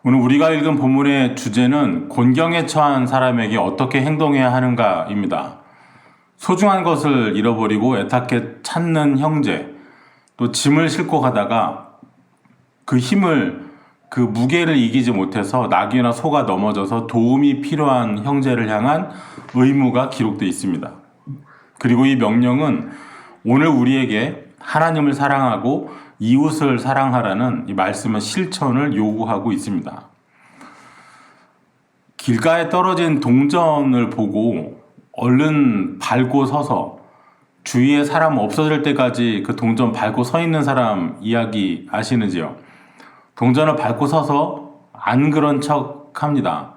오늘 우리가 읽은 본문의 주제는 곤경에 처한 사람에게 어떻게 행동해야 하는가입니다. 소중한 것을 잃어버리고 애타게 찾는 형제, 또 짐을 싣고 가다가 그 무게를 이기지 못해서 낙이나 소가 넘어져서 도움이 필요한 형제를 향한 의무가 기록되어 있습니다. 그리고 이 명령은 오늘 우리에게 하나님을 사랑하고 이웃을 사랑하라는 이 말씀의 실천을 요구하고 있습니다. 길가에 떨어진 동전을 보고 얼른 밟고 서서 주위에 사람 없어질 때까지 그 동전 밟고 서 있는 사람 이야기 아시는지요? 동전을 밟고 서서 안 그런 척 합니다.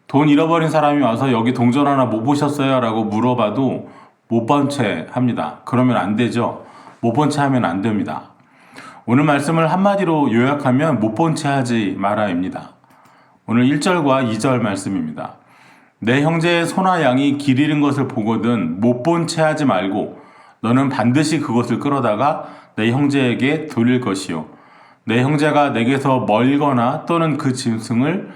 돈 잃어버린 사람이 와서 여기 동전 하나 못 보셨어요? 라고 물어봐도 못 본 채 합니다. 그러면 안 되죠. 못 본 채 하면 안 됩니다. 오늘 말씀을 한마디로 요약하면 못 본 채 하지 마라입니다. 오늘 1절과 2절 말씀입니다. 내 형제의 소나 양이 길 잃은 것을 보거든 못 본 채 하지 말고 너는 반드시 그것을 끌어다가 내 형제에게 돌릴 것이요. 내 형제가 내게서 멀거나 또는 그 짐승을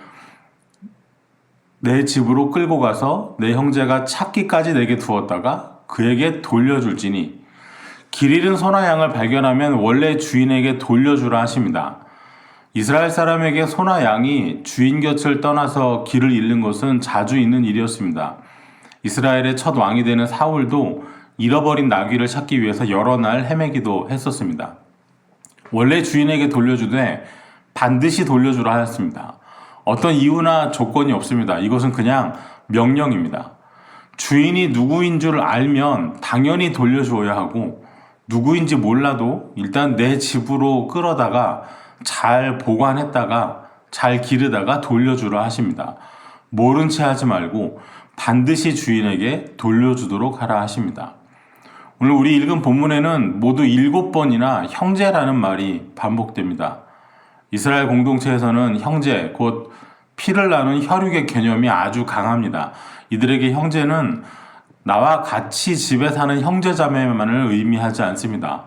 내 집으로 끌고 가서 내 형제가 찾기까지 내게 두었다가 그에게 돌려줄지니 길 잃은 소나 양을 발견하면 원래 주인에게 돌려주라 하십니다. 이스라엘 사람에게 소나 양이 주인 곁을 떠나서 길을 잃는 것은 자주 있는 일이었습니다. 이스라엘의 첫 왕이 되는 사울도 잃어버린 나귀를 찾기 위해서 여러 날 헤매기도 했었습니다. 원래 주인에게 돌려주되 반드시 돌려주라 하였습니다. 어떤 이유나 조건이 없습니다. 이것은 그냥 명령입니다. 주인이 누구인 줄 알면 당연히 돌려주어야 하고 누구인지 몰라도 일단 내 집으로 끌어다가 잘 보관했다가 잘 기르다가 돌려주라 하십니다. 모른 채 하지 말고 반드시 주인에게 돌려주도록 하라 하십니다. 오늘 우리 읽은 본문에는 모두 7번이나 형제라는 말이 반복됩니다. 이스라엘 공동체에서는 형제, 곧 피를 나눈 혈육의 개념이 아주 강합니다. 이들에게 형제는 나와 같이 집에 사는 형제자매만을 의미하지 않습니다.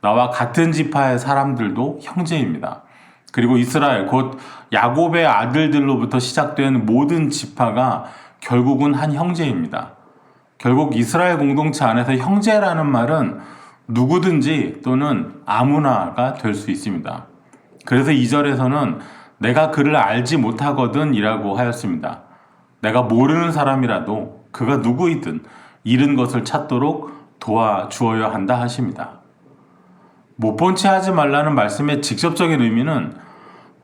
나와 같은 지파의 사람들도 형제입니다. 그리고 이스라엘, 곧 야곱의 아들들로부터 시작된 모든 지파가 결국은 한 형제입니다. 결국 이스라엘 공동체 안에서 형제라는 말은 누구든지 또는 아무나가 될 수 있습니다. 그래서 2절에서는 내가 그를 알지 못하거든 이라고 하였습니다. 내가 모르는 사람이라도 그가 누구이든 잃은 것을 찾도록 도와주어야 한다 하십니다. 못 본 채 하지 말라는 말씀의 직접적인 의미는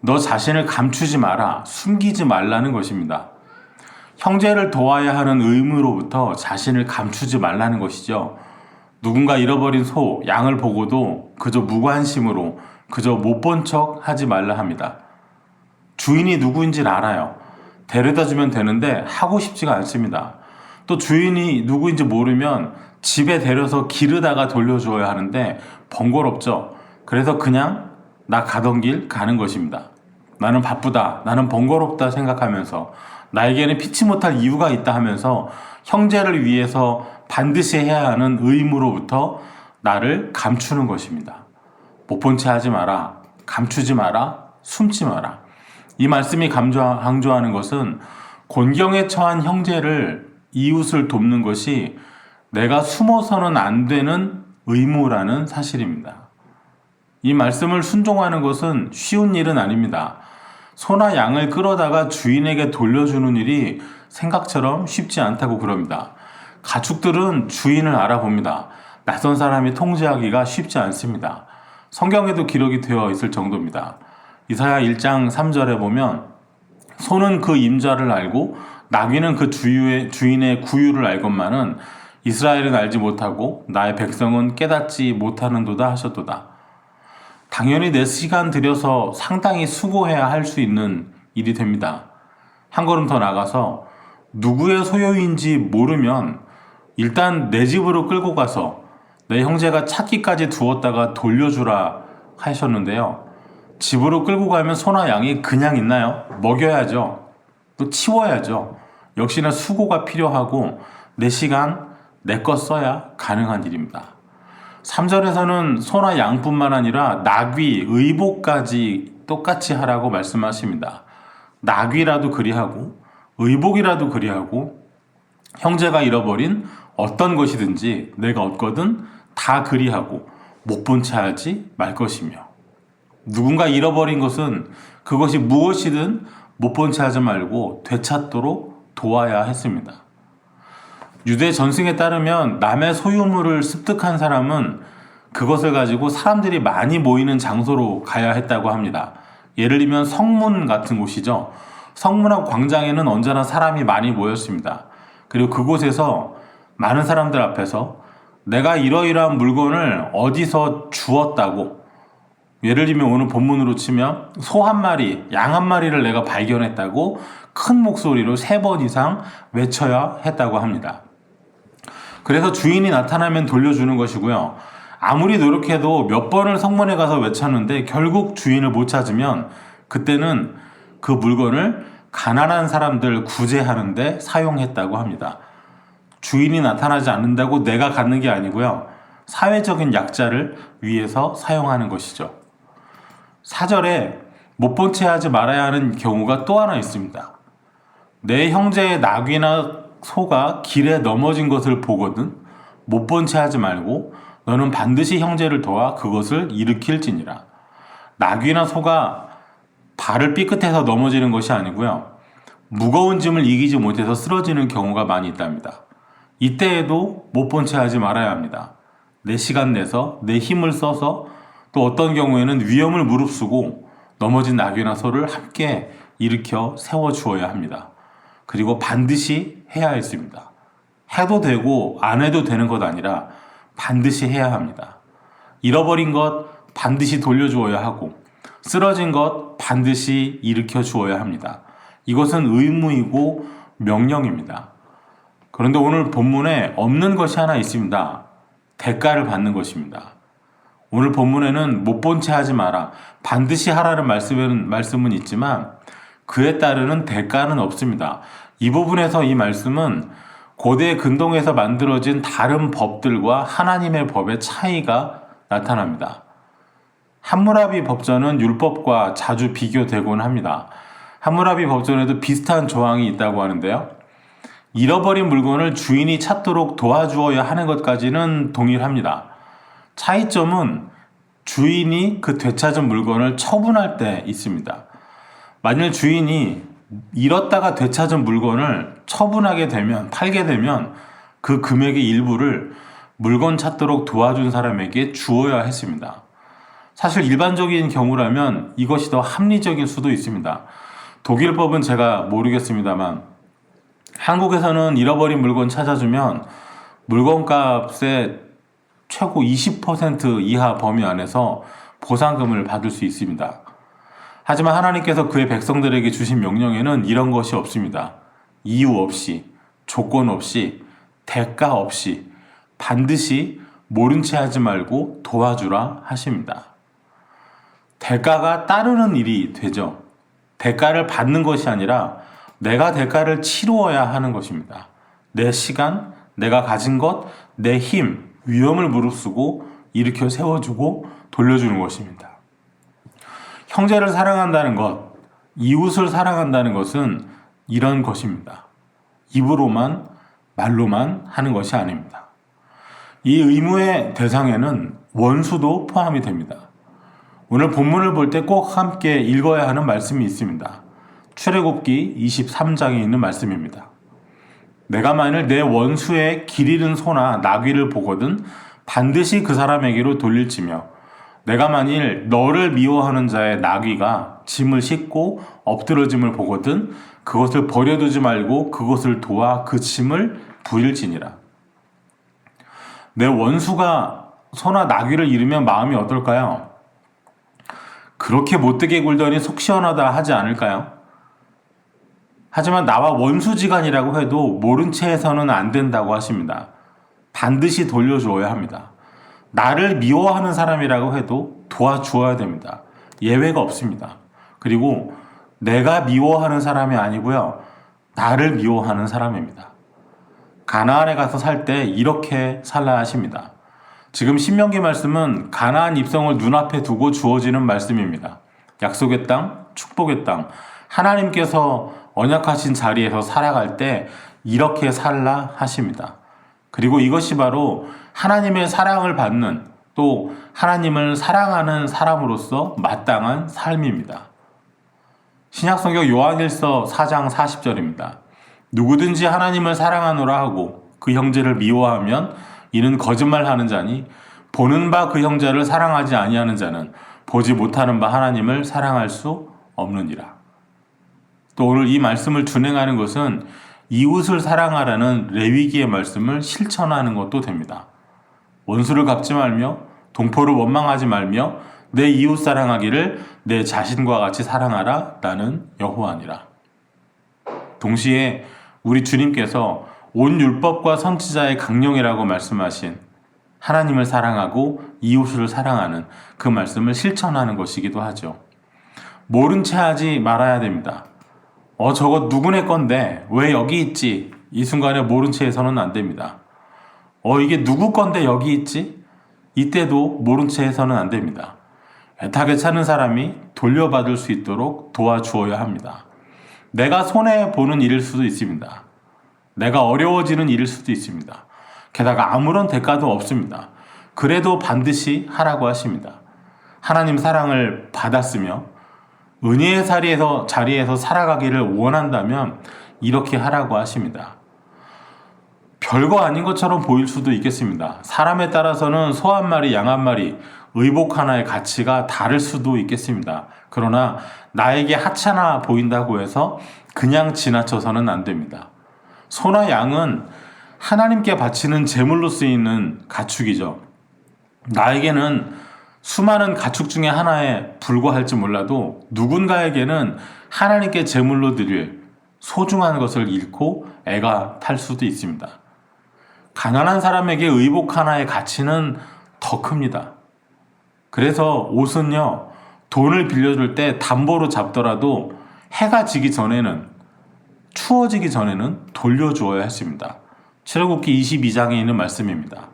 너 자신을 감추지 마라, 숨기지 말라는 것입니다. 형제를 도와야 하는 의무로부터 자신을 감추지 말라는 것이죠. 누군가 잃어버린 소, 양을 보고도 그저 무관심으로 그저 못 본 척 하지 말라 합니다. 주인이 누구인지를 알아요. 데려다 주면 되는데 하고 싶지가 않습니다. 또 주인이 누구인지 모르면 집에 데려서 기르다가 돌려주어야 하는데 번거롭죠. 그래서 그냥 나 가던 길 가는 것입니다. 나는 바쁘다, 나는 번거롭다 생각하면서 나에게는 피치 못할 이유가 있다 하면서 형제를 위해서 반드시 해야 하는 의무로부터 나를 감추는 것입니다. 못 본 채 하지 마라, 감추지 마라, 숨지 마라. 이 말씀이 강조하는 것은 곤경에 처한 형제를 이웃을 돕는 것이 내가 숨어서는 안 되는 의무라는 사실입니다. 이 말씀을 순종하는 것은 쉬운 일은 아닙니다. 소나 양을 끌어다가 주인에게 돌려주는 일이 생각처럼 쉽지 않다고 그럽니다. 가축들은 주인을 알아봅니다. 낯선 사람이 통제하기가 쉽지 않습니다. 성경에도 기록이 되어 있을 정도입니다. 이사야 1장 3절에 보면 소는 그 임자를 알고 나귀는 그 주인의 구유를 알건만은 이스라엘은 알지 못하고 나의 백성은 깨닫지 못하는도다 하셨도다. 당연히 내 시간 들여서 상당히 수고해야 할 수 있는 일이 됩니다. 한 걸음 더 나가서 누구의 소유인지 모르면 일단 내 집으로 끌고 가서 내 형제가 찾기까지 두었다가 돌려주라 하셨는데요. 집으로 끌고 가면 소나 양이 그냥 있나요? 먹여야죠. 또 치워야죠. 역시나 수고가 필요하고 내 시간, 내 것 써야 가능한 일입니다. 3절에서는 소나 양뿐만 아니라 나귀, 의복까지 똑같이 하라고 말씀하십니다. 낙위라도 그리하고 의복이라도 그리하고 형제가 잃어버린 어떤 것이든지 내가 얻거든 다 그리하고 못 본 채 하지 말 것이며, 누군가 잃어버린 것은 그것이 무엇이든 못 본 채 하지 말고 되찾도록 도와야 했습니다. 유대 전승에 따르면 남의 소유물을 습득한 사람은 그것을 가지고 사람들이 많이 모이는 장소로 가야 했다고 합니다. 예를 들면 성문 같은 곳이죠. 성문하고 광장에는 언제나 사람이 많이 모였습니다. 그리고 그곳에서 많은 사람들 앞에서 내가 이러이러한 물건을 어디서 주웠다고, 예를 들면 오늘 본문으로 치면 소 한 마리, 양 한 마리를 내가 발견했다고 큰 목소리로 3번 이상 외쳐야 했다고 합니다. 그래서 주인이 나타나면 돌려주는 것이고요. 아무리 노력해도 몇 번을 성문에 가서 외쳤는데 결국 주인을 못 찾으면 그때는 그 물건을 가난한 사람들 구제하는 데 사용했다고 합니다. 주인이 나타나지 않는다고 내가 갖는 게 아니고요. 사회적인 약자를 위해서 사용하는 것이죠. 4절에 못 본 채 하지 말아야 하는 경우가 또 하나 있습니다. 내 형제의 낙이나 소가 길에 넘어진 것을 보거든 못 본 채 하지 말고 너는 반드시 형제를 도와 그것을 일으킬지니라. 낙이나 소가 발을 삐끗해서 넘어지는 것이 아니고요. 무거운 짐을 이기지 못해서 쓰러지는 경우가 많이 있답니다. 이때에도 못 본 채 하지 말아야 합니다. 내 시간 내서 내 힘을 써서, 또 어떤 경우에는 위험을 무릅쓰고 넘어진 낙이나 소를 함께 일으켜 세워주어야 합니다. 그리고 반드시 해야 했습니다. 해도 되고 안 해도 되는 것 아니라 반드시 해야 합니다. 잃어버린 것 반드시 돌려주어야 하고 쓰러진 것 반드시 일으켜 주어야 합니다. 이것은 의무이고 명령입니다. 그런데 오늘 본문에 없는 것이 하나 있습니다. 대가를 받는 것입니다. 오늘 본문에는 못 본 채 하지 마라, 반드시 하라는 말씀은 있지만 그에 따르는 대가는 없습니다. 이 부분에서 이 말씀은 고대 근동에서 만들어진 다른 법들과 하나님의 법의 차이가 나타납니다. 함무라비 법전은 율법과 자주 비교되곤 합니다. 함무라비 법전에도 비슷한 조항이 있다고 하는데요. 잃어버린 물건을 주인이 찾도록 도와주어야 하는 것까지는 동일합니다. 차이점은 주인이 그 되찾은 물건을 처분할 때 있습니다. 만일 주인이 잃었다가 되찾은 물건을 처분하게 되면, 팔게 되면 그 금액의 일부를 물건 찾도록 도와준 사람에게 주어야 했습니다. 사실 일반적인 경우라면 이것이 더 합리적일 수도 있습니다. 독일법은 제가 모르겠습니다만 한국에서는 잃어버린 물건 찾아주면 물건값의 최고 20% 이하 범위 안에서 보상금을 받을 수 있습니다. 하지만 하나님께서 그의 백성들에게 주신 명령에는 이런 것이 없습니다. 이유 없이, 조건 없이, 대가 없이 반드시 모른 채 하지 말고 도와주라 하십니다. 대가가 따르는 일이 되죠. 대가를 받는 것이 아니라 내가 대가를 치루어야 하는 것입니다. 내 시간, 내가 가진 것, 내 힘, 위험을 무릅쓰고 일으켜 세워주고 돌려주는 것입니다. 형제를 사랑한다는 것, 이웃을 사랑한다는 것은 이런 것입니다. 입으로만, 말로만 하는 것이 아닙니다. 이 의무의 대상에는 원수도 포함이 됩니다. 오늘 본문을 볼 때 꼭 함께 읽어야 하는 말씀이 있습니다. 출애굽기 23장에 있는 말씀입니다. 내가 만일 내 원수의 길 잃은 소나 나귀를 보거든 반드시 그 사람에게로 돌릴지며, 내가 만일 너를 미워하는 자의 나귀가 짐을 싣고 엎드러짐을 보거든 그것을 버려두지 말고 그것을 도와 그 짐을 부릴지니라. 내 원수가 소나 나귀를 잃으면 마음이 어떨까요? 그렇게 못되게 굴더니 속 시원하다 하지 않을까요? 하지만 나와 원수지간이라고 해도 모른 채 해서는 안 된다고 하십니다. 반드시 돌려주어야 합니다. 나를 미워하는 사람이라고 해도 도와주어야 됩니다. 예외가 없습니다. 그리고 내가 미워하는 사람이 아니고요. 나를 미워하는 사람입니다. 가나안에 가서 살 때 이렇게 살라 하십니다. 지금 신명기 말씀은 가나안 입성을 눈앞에 두고 주어지는 말씀입니다. 약속의 땅, 축복의 땅, 하나님께서 언약하신 자리에서 살아갈 때 이렇게 살라 하십니다. 그리고 이것이 바로 하나님의 사랑을 받는, 또 하나님을 사랑하는 사람으로서 마땅한 삶입니다. 신약성경 요한일서 4장 40절입니다. 누구든지 하나님을 사랑하노라 하고 그 형제를 미워하면 이는 거짓말하는 자니 보는 바 그 형제를 사랑하지 아니하는 자는 보지 못하는 바 하나님을 사랑할 수 없느니라. 또 오늘 이 말씀을 준행하는 것은 이웃을 사랑하라는 레위기의 말씀을 실천하는 것도 됩니다. 원수를 갚지 말며 동포를 원망하지 말며 내 이웃 사랑하기를 내 자신과 같이 사랑하라. 나는 여호와니라. 동시에 우리 주님께서 온 율법과 선지자의 강령이라고 말씀하신 하나님을 사랑하고 이웃을 사랑하는 그 말씀을 실천하는 것이기도 하죠. 모른 채 하지 말아야 됩니다. 저거 누구네 건데 왜 여기 있지? 이 순간에 모른 채 해서는 안 됩니다. 이게 누구 건데 여기 있지? 이때도 모른 채 해서는 안 됩니다. 애타게 찾는 사람이 돌려받을 수 있도록 도와주어야 합니다. 내가 손해보는 일일 수도 있습니다. 내가 어려워지는 일일 수도 있습니다. 게다가 아무런 대가도 없습니다. 그래도 반드시 하라고 하십니다. 하나님 사랑을 받았으며 은혜의 자리에서 살아가기를 원한다면 이렇게 하라고 하십니다. 별거 아닌 것처럼 보일 수도 있겠습니다. 사람에 따라서는 소 한 마리, 양 한 마리, 의복 하나의 가치가 다를 수도 있겠습니다. 그러나 나에게 하찮아 보인다고 해서 그냥 지나쳐서는 안 됩니다. 소나 양은 하나님께 바치는 제물로 쓰이는 가축이죠. 나에게는 수많은 가축 중에 하나에 불과할지 몰라도 누군가에게는 하나님께 제물로 드릴 소중한 것을 잃고 애가 탈 수도 있습니다. 가난한 사람에게 의복 하나의 가치는 더 큽니다. 그래서 옷은요, 돈을 빌려줄 때 담보로 잡더라도 해가 지기 전에는, 추워지기 전에는 돌려주어야 했습니다. 출애굽기 22장에 있는 말씀입니다.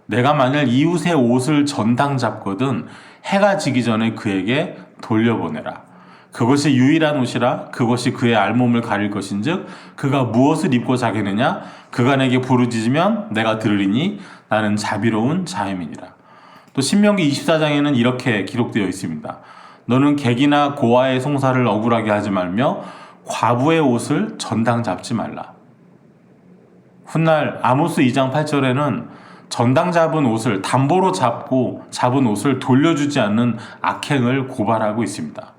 내가 만일 이웃의 옷을 전당 잡거든 해가 지기 전에 그에게 돌려보내라. 그것이 유일한 옷이라 그것이 그의 알몸을 가릴 것인즉 그가 무엇을 입고 자겠느냐 그가 내게 부르짖으면 내가 들으리니 나는 자비로운 자임이니라. 또 신명기 24장에는 이렇게 기록되어 있습니다. 너는 객이나 고아의 송사를 억울하게 하지 말며 과부의 옷을 전당 잡지 말라. 훗날 아모스 2장 8절에는 전당 잡은 옷을 담보로 잡은 옷을 돌려주지 않는 악행을 고발하고 있습니다.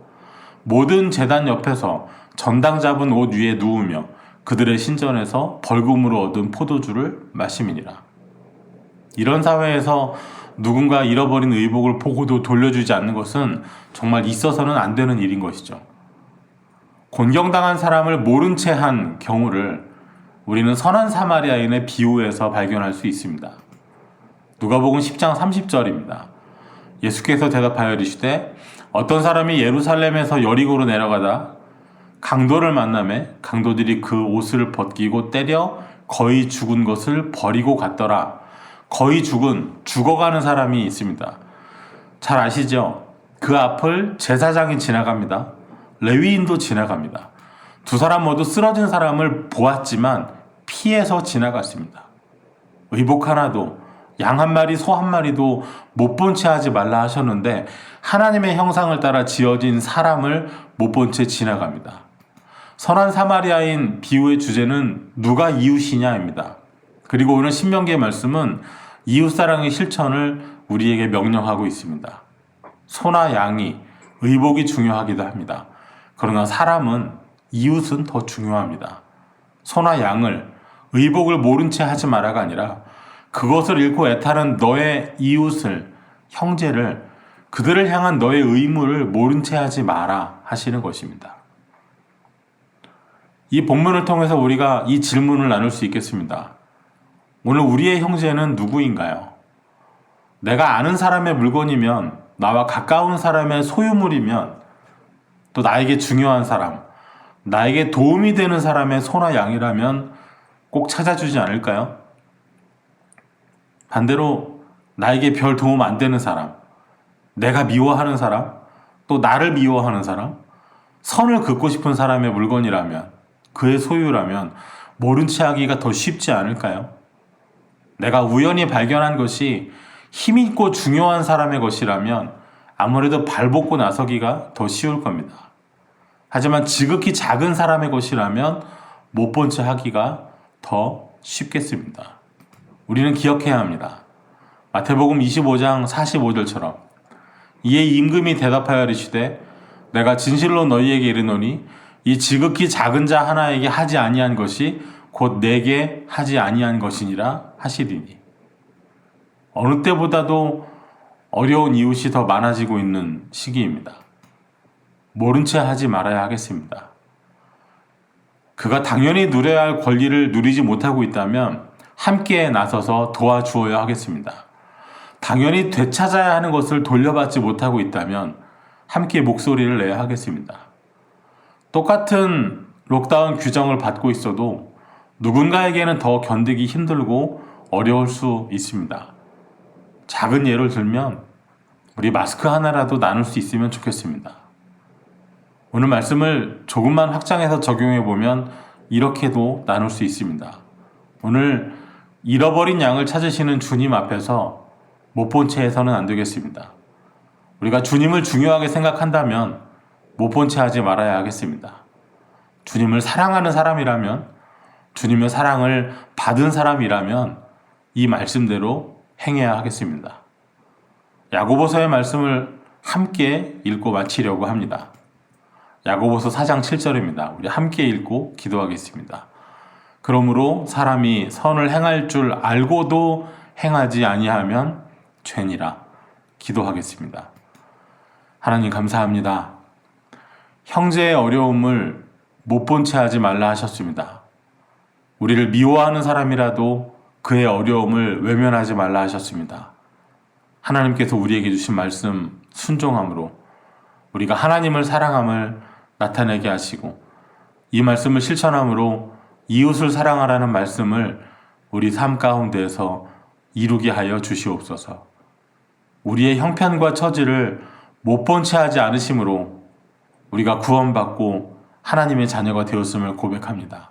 모든 제단 옆에서 전당 잡은 옷 위에 누우며 그들의 신전에서 벌금으로 얻은 포도주를 마심이니라. 이런 사회에서 누군가 잃어버린 의복을 보고도 돌려주지 않는 것은 정말 있어서는 안 되는 일인 것이죠. 곤경당한 사람을 모른 채 한 경우를 우리는 선한 사마리아인의 비유에서 발견할 수 있습니다. 누가복음 10장 30절입니다. 예수께서 대답하여 이르시되 어떤 사람이 예루살렘에서 여리고로 내려가다 강도를 만나매 강도들이 그 옷을 벗기고 때려 거의 죽은 것을 버리고 갔더라. 거의 죽어가는 사람이 있습니다. 잘 아시죠? 그 앞을 제사장이 지나갑니다. 레위인도 지나갑니다. 두 사람 모두 쓰러진 사람을 보았지만 피해서 지나갔습니다. 의복 하나도 양 한 마리, 소 한 마리도 못 본 채 하지 말라 하셨는데 하나님의 형상을 따라 지어진 사람을 못 본 채 지나갑니다. 선한 사마리아인 비유의 주제는 누가 이웃이냐입니다. 그리고 오늘 신명기의 말씀은 이웃사랑의 실천을 우리에게 명령하고 있습니다. 소나 양이, 의복이 중요하기도 합니다. 그러나 사람은, 이웃은 더 중요합니다. 소나 양을, 의복을 모른 채 하지 마라가 아니라 그것을 잃고 애타는 너의 이웃을, 형제를, 그들을 향한 너의 의무를 모른 채 하지 마라 하시는 것입니다. 이 본문을 통해서 우리가 이 질문을 나눌 수 있겠습니다. 오늘 우리의 형제는 누구인가요? 내가 아는 사람의 물건이면, 나와 가까운 사람의 소유물이면, 또 나에게 중요한 사람, 나에게 도움이 되는 사람의 소나 양이라면 꼭 찾아주지 않을까요? 반대로 나에게 별 도움 안 되는 사람, 내가 미워하는 사람, 또 나를 미워하는 사람, 선을 긋고 싶은 사람의 물건이라면, 그의 소유라면 모른 채 하기가 더 쉽지 않을까요? 내가 우연히 발견한 것이 힘있고 중요한 사람의 것이라면 아무래도 발벗고 나서기가 더 쉬울 겁니다. 하지만 지극히 작은 사람의 것이라면 못 본 채 하기가 더 쉽겠습니다. 우리는 기억해야 합니다. 마태복음 25장 45절처럼 이에 임금이 대답하여 이르시되 내가 진실로 너희에게 이르노니 이 지극히 작은 자 하나에게 하지 아니한 것이 곧 내게 하지 아니한 것이니라 하시리니. 어느 때보다도 어려운 이웃이 더 많아지고 있는 시기입니다. 모른 채 하지 말아야 하겠습니다. 그가 당연히 누려야 할 권리를 누리지 못하고 있다면 함께 나서서 도와주어야 하겠습니다. 당연히 되찾아야 하는 것을 돌려받지 못하고 있다면 함께 목소리를 내야 하겠습니다. 똑같은 록다운 규정을 받고 있어도 누군가에게는 더 견디기 힘들고 어려울 수 있습니다. 작은 예를 들면 우리 마스크 하나라도 나눌 수 있으면 좋겠습니다. 오늘 말씀을 조금만 확장해서 적용해 보면 이렇게도 나눌 수 있습니다. 오늘 잃어버린 양을 찾으시는 주님 앞에서 못 본 채 해서는 안 되겠습니다. 우리가 주님을 중요하게 생각한다면 못 본 채 하지 말아야 하겠습니다. 주님을 사랑하는 사람이라면, 주님의 사랑을 받은 사람이라면 이 말씀대로 행해야 하겠습니다. 야고보서의 말씀을 함께 읽고 마치려고 합니다. 야고보서 4장 7절입니다. 우리 함께 읽고 기도하겠습니다. 그러므로 사람이 선을 행할 줄 알고도 행하지 아니하면 죄니라. 기도하겠습니다. 하나님 감사합니다. 형제의 어려움을 못 본 채 하지 말라 하셨습니다. 우리를 미워하는 사람이라도 그의 어려움을 외면하지 말라 하셨습니다. 하나님께서 우리에게 주신 말씀 순종함으로 우리가 하나님을 사랑함을 나타내게 하시고 이 말씀을 실천함으로 이웃을 사랑하라는 말씀을 우리 삶 가운데에서 이루게 하여 주시옵소서. 우리의 형편과 처지를 못 본 채 하지 않으심으로 우리가 구원받고 하나님의 자녀가 되었음을 고백합니다.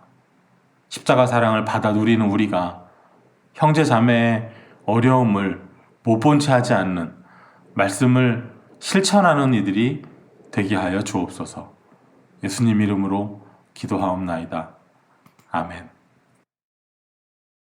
십자가 사랑을 받아 누리는 우리가 형제 자매의 어려움을 못 본 채 하지 않는 말씀을 실천하는 이들이 되게 하여 주옵소서. 예수님 이름으로 기도하옵나이다. 아멘.